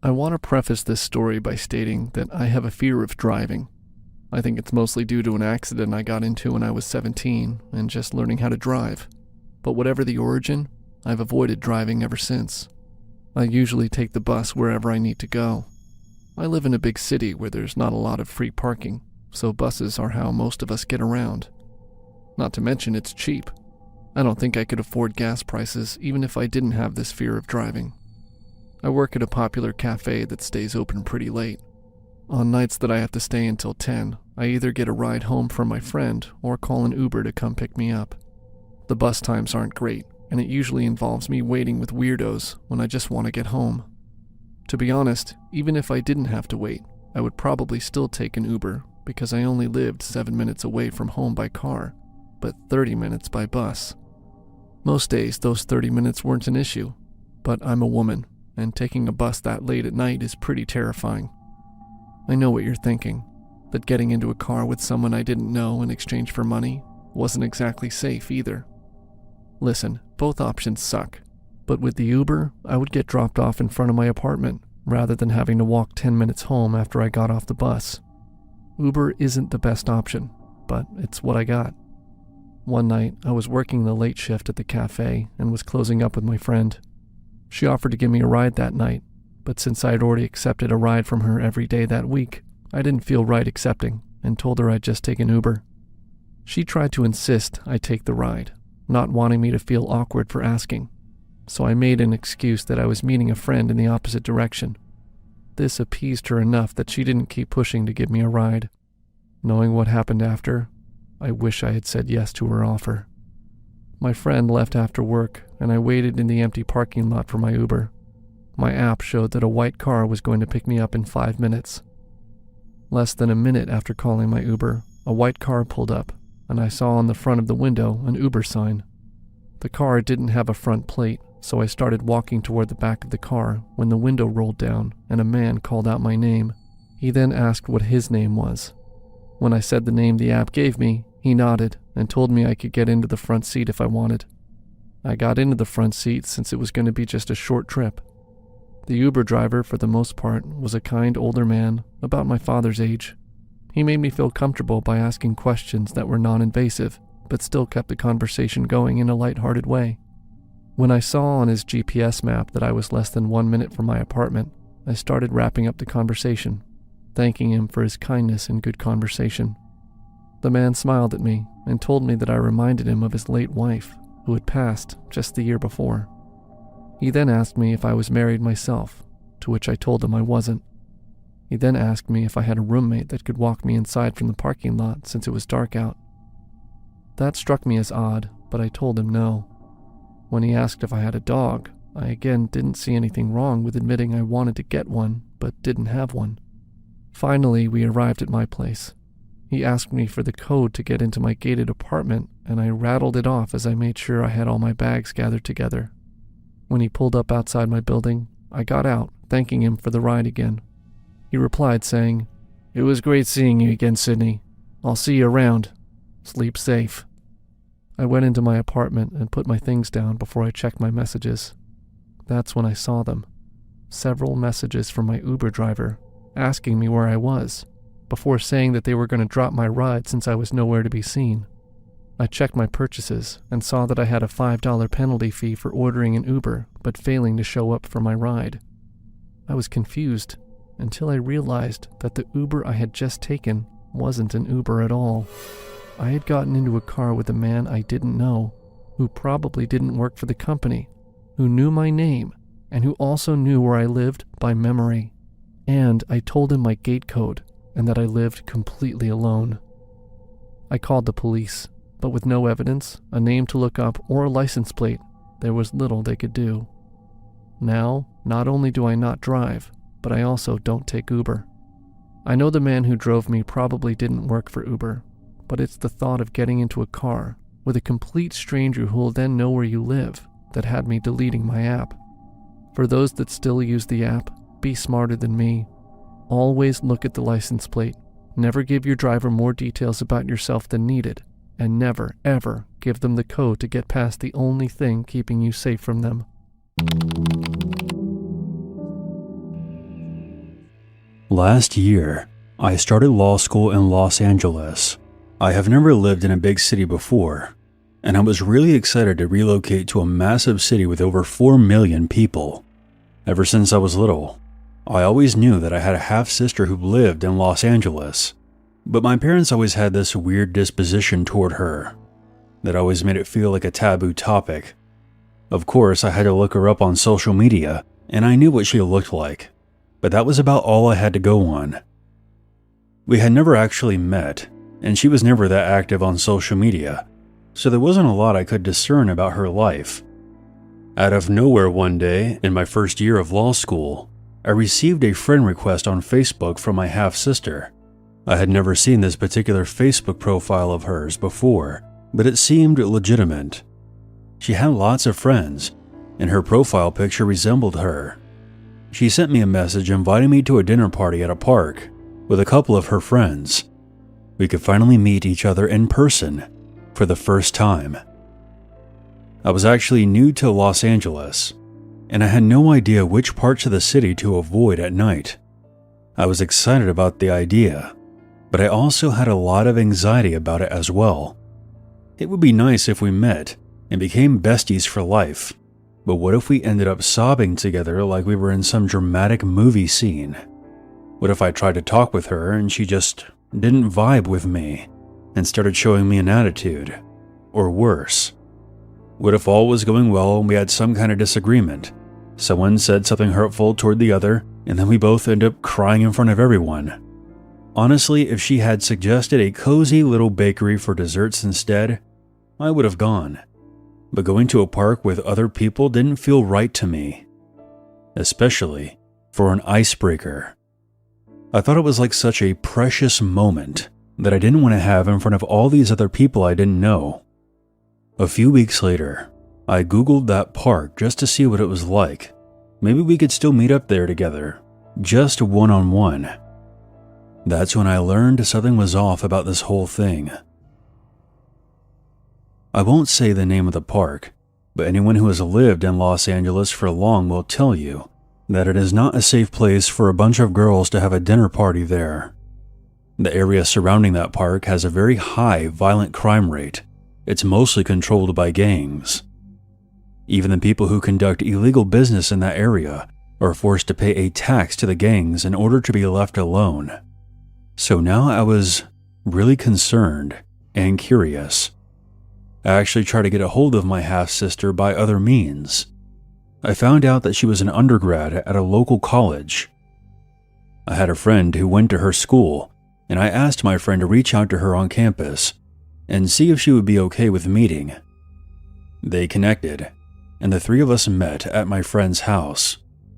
I want to preface this story by stating that I have a fear of driving. I think it's mostly due to an accident I got into when I was 17 and just learning how to drive. But whatever the origin, I've avoided driving ever since. I usually take the bus wherever I need to go. I live in a big city where there's not a lot of free parking, so buses are how most of us get around. Not to mention it's cheap. I don't think I could afford gas prices even if I didn't have this fear of driving. I work at a popular cafe that stays open pretty late. On nights that I have to stay until 10, I either get a ride home from my friend or call an Uber to come pick me up. The bus times aren't great, and it usually involves me waiting with weirdos when I just want to get home. To be honest, even if I didn't have to wait, I would probably still take an Uber because I only lived 7 minutes away from home by car, but 30 minutes by bus. Most days, those 30 minutes weren't an issue, but I'm a woman, and taking a bus that late at night is pretty terrifying. I know what you're thinking, that getting into a car with someone I didn't know in exchange for money wasn't exactly safe either. Listen, both options suck, but with the Uber, I would get dropped off in front of my apartment rather than having to walk 10 minutes home after I got off the bus. Uber isn't the best option, but it's what I got. One night, I was working the late shift at the cafe and was closing up with my friend. She offered to give me a ride that night, but since I had already accepted a ride from her every day that week, I didn't feel right accepting and told her I'd just take an Uber. She tried to insist I take the ride, not wanting me to feel awkward for asking, so I made an excuse that I was meeting a friend in the opposite direction. This appeased her enough that she didn't keep pushing to give me a ride. Knowing what happened after, I wish I had said yes to her offer. My friend left after work, and I waited in the empty parking lot for my Uber. My app showed that a white car was going to pick me up in 5 minutes. Less than a minute after calling my Uber, a white car pulled up, and I saw on the front of the window an Uber sign. The car didn't have a front plate, so I started walking toward the back of the car when the window rolled down and a man called out my name. He then asked what his name was. When I said the name the app gave me, he nodded and told me I could get into the front seat if I wanted. I got into the front seat since it was going to be just a short trip. The Uber driver, for the most part, was a kind older man, about my father's age. He made me feel comfortable by asking questions that were non-invasive, but still kept the conversation going in a lighthearted way. When I saw on his GPS map that I was less than 1 minute from my apartment, I started wrapping up the conversation, thanking him for his kindness and good conversation. The man smiled at me and told me that I reminded him of his late wife, who had passed just the year before. He then asked me if I was married myself, to which I told him I wasn't. He then asked me if I had a roommate that could walk me inside from the parking lot since it was dark out. That struck me as odd, but I told him no. When he asked if I had a dog, I again didn't see anything wrong with admitting I wanted to get one, but didn't have one. Finally, we arrived at my place. He asked me for the code to get into my gated apartment, and I rattled it off as I made sure I had all my bags gathered together. When he pulled up outside my building, I got out, thanking him for the ride again. He replied saying, "It was great seeing you again, Sydney. I'll see you around. Sleep safe." I went into my apartment and put my things down before I checked my messages. That's when I saw them. Several messages from my Uber driver, asking me where I was, before saying that they were going to drop my ride since I was nowhere to be seen. I checked my purchases and saw that I had a $5 penalty fee for ordering an Uber but failing to show up for my ride. I was confused until I realized that the Uber I had just taken wasn't an Uber at all. I had gotten into a car with a man I didn't know, who probably didn't work for the company, who knew my name, and who also knew where I lived by memory. And I told him my gate code and that I lived completely alone. I called the police, but with no evidence, a name to look up, or a license plate, there was little they could do. Now, not only do I not drive, but I also don't take Uber. I know the man who drove me probably didn't work for Uber, but it's the thought of getting into a car with a complete stranger who will then know where you live that had me deleting my app. For those that still use the app, be smarter than me. Always look at the license plate. Never give your driver more details about yourself than needed, and never, ever give them the code to get past the only thing keeping you safe from them. Last year, I started law school in Los Angeles. I have never lived in a big city before, and I was really excited to relocate to a massive city with over 4 million people. Ever since I was little, I always knew that I had a half-sister who lived in Los Angeles, but my parents always had this weird disposition toward her that always made it feel like a taboo topic. Of course, I had to look her up on social media, and I knew what she looked like, but that was about all I had to go on. We had never actually met, and she was never that active on social media, so there wasn't a lot I could discern about her life. Out of nowhere one day, in my first year of law school, I received a friend request on Facebook from my half-sister. I had never seen this particular Facebook profile of hers before, but it seemed legitimate. She had lots of friends, and her profile picture resembled her. She sent me a message inviting me to a dinner party at a park with a couple of her friends. We could finally meet each other in person for the first time. I was actually new to Los Angeles, and I had no idea which parts of the city to avoid at night. I was excited about the idea, but I also had a lot of anxiety about it as well. It would be nice if we met and became besties for life, but what if we ended up sobbing together like we were in some dramatic movie scene? What if I tried to talk with her and she just didn't vibe with me and started showing me an attitude? Or worse, what if all was going well and we had some kind of disagreement? Someone said something hurtful toward the other, and then we both end up crying in front of everyone. Honestly, if she had suggested a cozy little bakery for desserts instead, I would have gone. But going to a park with other people didn't feel right to me, especially for an icebreaker. I thought it was like such a precious moment that I didn't want to have in front of all these other people I didn't know. A few weeks later, I Googled that park just to see what it was like. Maybe we could still meet up there together, just one-on-one. That's when I learned something was off about this whole thing. I won't say the name of the park, but anyone who has lived in Los Angeles for long will tell you that it is not a safe place for a bunch of girls to have a dinner party there. The area surrounding that park has a very high violent crime rate. It's mostly controlled by gangs. Even the people who conduct illegal business in that area are forced to pay a tax to the gangs in order to be left alone. So now I was really concerned and curious. I actually tried to get a hold of my half-sister by other means. I found out that she was an undergrad at a local college. I had a friend who went to her school, and I asked my friend to reach out to her on campus and see if she would be okay with meeting. They connected, and the three of us met at my friend's house,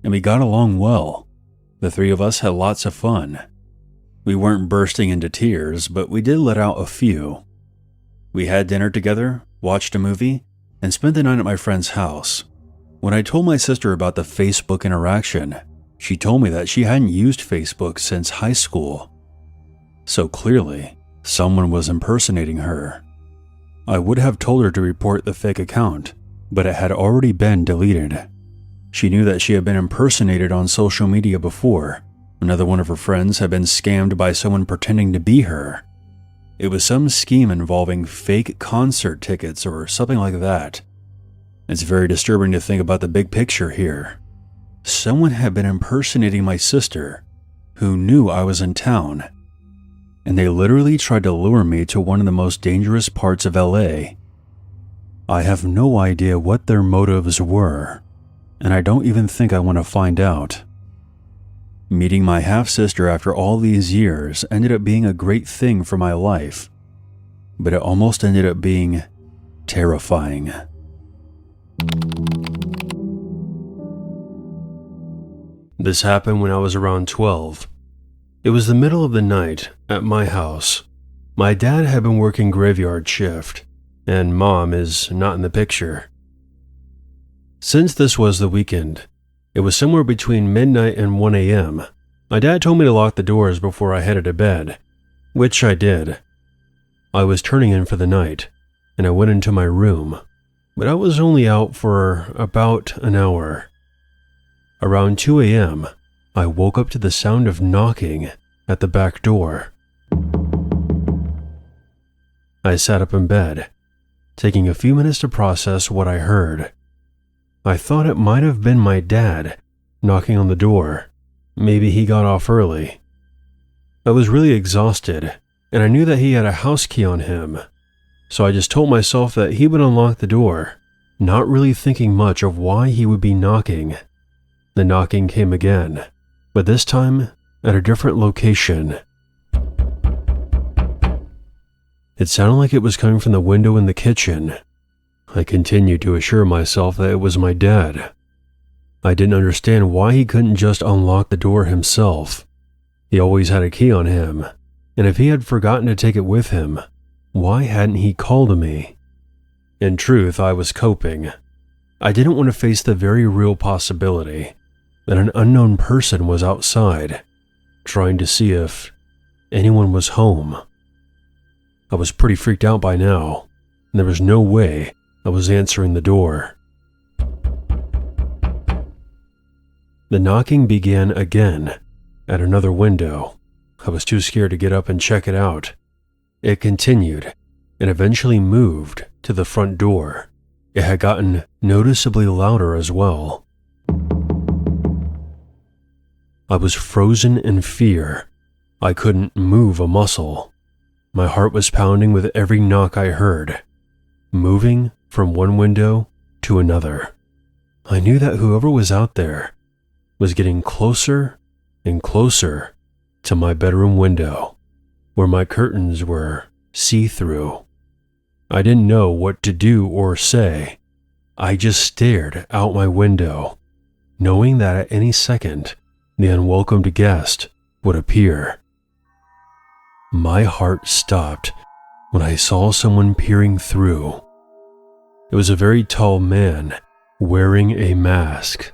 and we got along well. The three of us had lots of fun. We weren't bursting into tears, but we did let out a few. We had dinner together, watched a movie, and spent the night at my friend's house. When I told my sister about the Facebook interaction, she told me that she hadn't used Facebook since high school. So clearly, someone was impersonating her. I would have told her to report the fake account, but it had already been deleted. She knew that she had been impersonated on social media before. Another one of her friends had been scammed by someone pretending to be her. It was some scheme involving fake concert tickets or something like that. It's very disturbing to think about the big picture here. Someone had been impersonating my sister, who knew I was in town, and they literally tried to lure me to one of the most dangerous parts of LA. I have no idea what their motives were, and I don't even think I want to find out. Meeting my half-sister after all these years ended up being a great thing for my life, but it almost ended up being terrifying. This happened when I was around 12. It was the middle of the night at my house. My dad had been working graveyard shift, and Mom is not in the picture. Since this was the weekend, it was somewhere between midnight and 1 a.m. My dad told me to lock the doors before I headed to bed, which I did. I was turning in for the night, and I went into my room, but I was only out for about an hour. Around 2 a.m., I woke up to the sound of knocking at the back door. I sat up in bed, taking a few minutes to process what I heard. I thought it might have been my dad knocking on the door. Maybe he got off early. I was really exhausted, and I knew that he had a house key on him, so I just told myself that he would unlock the door, not really thinking much of why he would be knocking. The knocking came again, but this time at a different location. It sounded like it was coming from the window in the kitchen. I continued to assure myself that it was my dad. I didn't understand why he couldn't just unlock the door himself. He always had a key on him, and if he had forgotten to take it with him, why hadn't he called me? In truth, I was coping. I didn't want to face the very real possibility that an unknown person was outside, trying to see if anyone was home. I was pretty freaked out by now, and there was no way I was answering the door. The knocking began again at another window. I was too scared to get up and check it out. It continued and eventually moved to the front door. It had gotten noticeably louder as well. I was frozen in fear. I couldn't move a muscle. My heart was pounding with every knock I heard, moving from one window to another. I knew that whoever was out there was getting closer and closer to my bedroom window, where my curtains were see-through. I didn't know what to do or say. I just stared out my window, knowing that at any second, the unwelcomed guest would appear. My heart stopped when I saw someone peering through. It was a very tall man wearing a mask.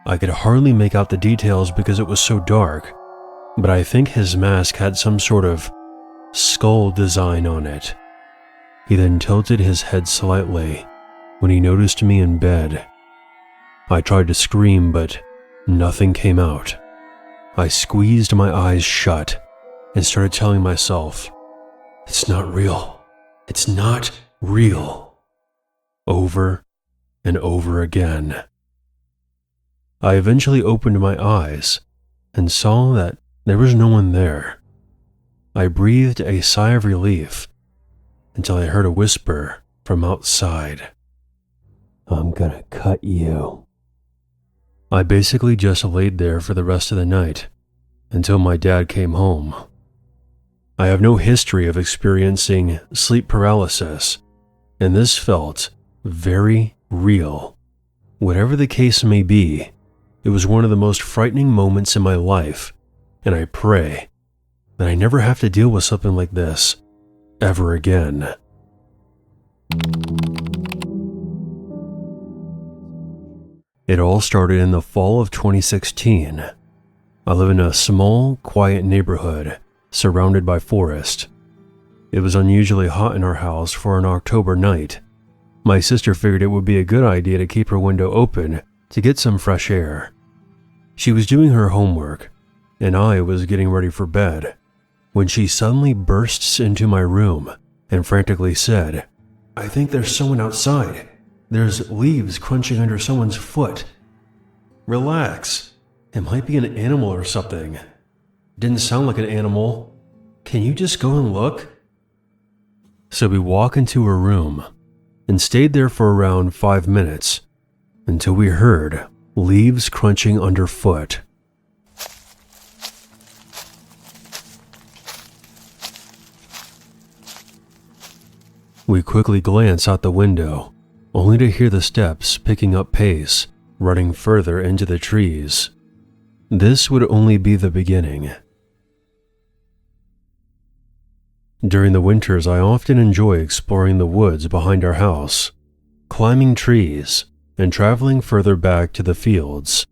I could hardly make out the details because it was so dark, but I think his mask had some sort of skull design on it. He then tilted his head slightly when he noticed me in bed. I tried to scream, but nothing came out. I squeezed my eyes shut and started telling myself, "It's not real. It's not real," over and over again. I eventually opened my eyes and saw that there was no one there. I breathed a sigh of relief until I heard a whisper from outside. "I'm gonna cut you." I basically just laid there for the rest of the night until my dad came home. I have no history of experiencing sleep paralysis, and this felt very real. Whatever the case may be, it was one of the most frightening moments in my life, and I pray that I never have to deal with something like this ever again. It all started in the fall of 2016. I live in a small, quiet neighborhood surrounded by forest. It was unusually hot in our house for an October night. My sister figured it would be a good idea to keep her window open to get some fresh air. She was doing her homework, and I was getting ready for bed, when she suddenly bursts into my room and frantically said, "I think there's someone outside. There's leaves crunching under someone's foot." "Relax. It might be an animal or something." "Didn't sound like an animal. Can you just go and look?" So we walk into her room and stayed there for around 5 minutes until we heard leaves crunching underfoot. We quickly glance out the window, only to hear the steps picking up pace, running further into the trees. This would only be the beginning. During the winters, I often enjoy exploring the woods behind our house, climbing trees, and traveling further back to the fields.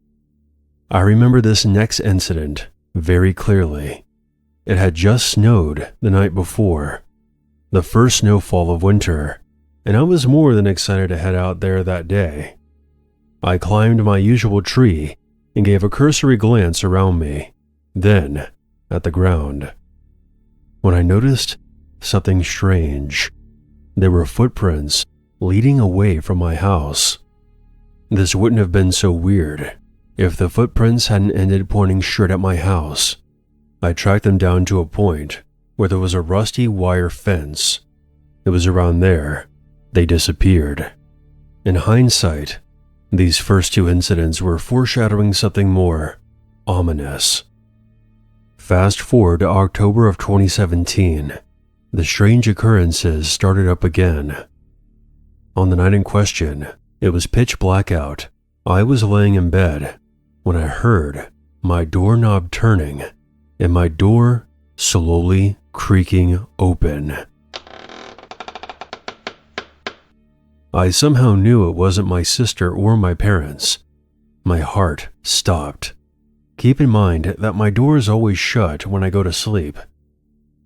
I remember this next incident very clearly. It had just snowed the night before, the first snowfall of winter, and I was more than excited to head out there that day. I climbed my usual tree and gave a cursory glance around me, then at the ground. When I noticed something strange, there were footprints leading away from my house. This wouldn't have been so weird if the footprints hadn't ended pointing straight at my house. I tracked them down to a point where there was a rusty wire fence. It was around there they disappeared. In hindsight, these first two incidents were foreshadowing something more ominous. Fast forward to October of 2017, the strange occurrences started up again. On the night in question, it was pitch black out. I was laying in bed when I heard my doorknob turning and my door slowly creaking open. I somehow knew it wasn't my sister or my parents. My heart stopped. Keep in mind that my door is always shut when I go to sleep.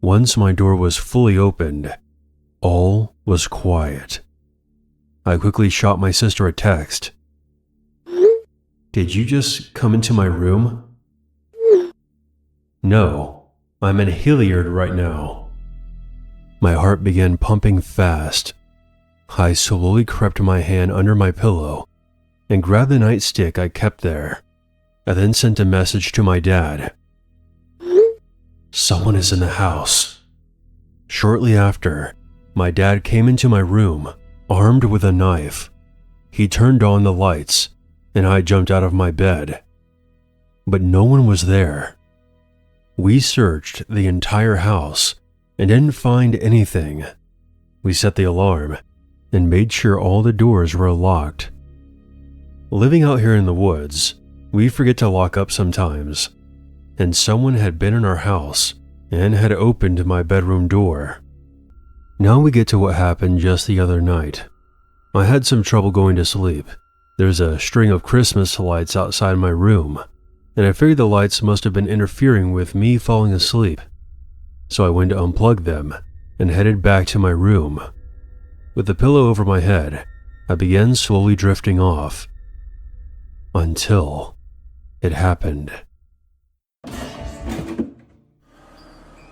Once my door was fully opened, all was quiet. I quickly shot my sister a text. "Did you just come into my room?" "No, I'm in Hilliard right now." My heart began pumping fast. I slowly crept my hand under my pillow and grabbed the nightstick I kept there. I then sent a message to my dad. "Someone is in the house." Shortly after, my dad came into my room, armed with a knife. He turned on the lights, and I jumped out of my bed. But no one was there. We searched the entire house and didn't find anything. We set the alarm and made sure all the doors were locked. Living out here in the woods, we forget to lock up sometimes, and someone had been in our house and had opened my bedroom door. Now we get to what happened just the other night. I had some trouble going to sleep. There's a string of Christmas lights outside my room, and I figured the lights must have been interfering with me falling asleep. So I went to unplug them and headed back to my room. With the pillow over my head, I began slowly drifting off. Until it happened.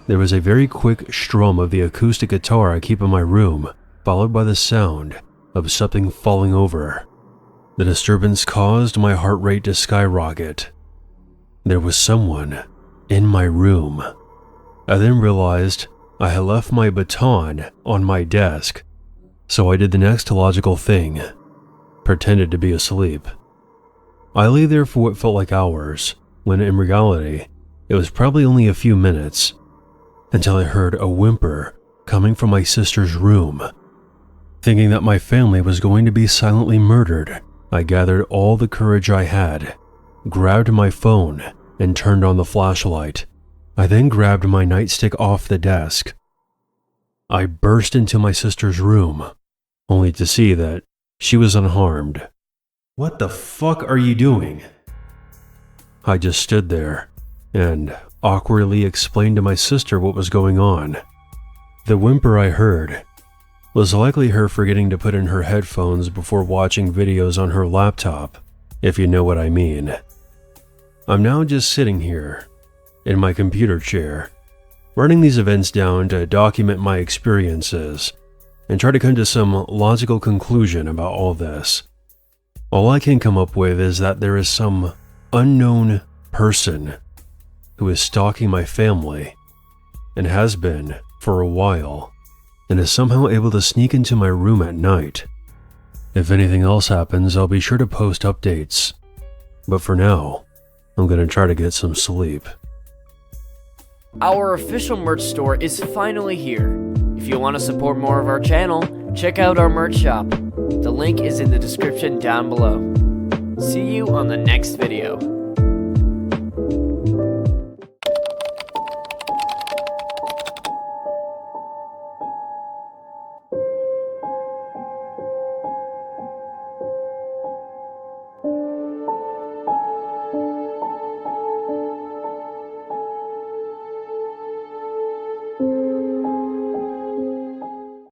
There was a very quick strum of the acoustic guitar I keep in my room, followed by the sound of something falling over. The disturbance caused my heart rate to skyrocket. There was someone in my room. I then realized I had left my baton on my desk, so I did the next logical thing, pretended to be asleep. I lay there for what felt like hours, when in reality, it was probably only a few minutes, until I heard a whimper coming from my sister's room. Thinking that my family was going to be silently murdered, I gathered all the courage I had, grabbed my phone, and turned on the flashlight. I then grabbed my nightstick off the desk. I burst into my sister's room, only to see that she was unharmed. "What the fuck are you doing?" I just stood there and awkwardly explained to my sister what was going on. The whimper I heard was likely her forgetting to put in her headphones before watching videos on her laptop, if you know what I mean. I'm now just sitting here, in my computer chair, writing these events down to document my experiences and try to come to some logical conclusion about all this. All I can come up with is that there is some unknown person who is stalking my family and has been for a while and is somehow able to sneak into my room at night. If anything else happens, I'll be sure to post updates. But for now, I'm going to try to get some sleep. Our official merch store is finally here. If you want to support more of our channel, check out our merch shop. The link is in the description down below. See you on the next video.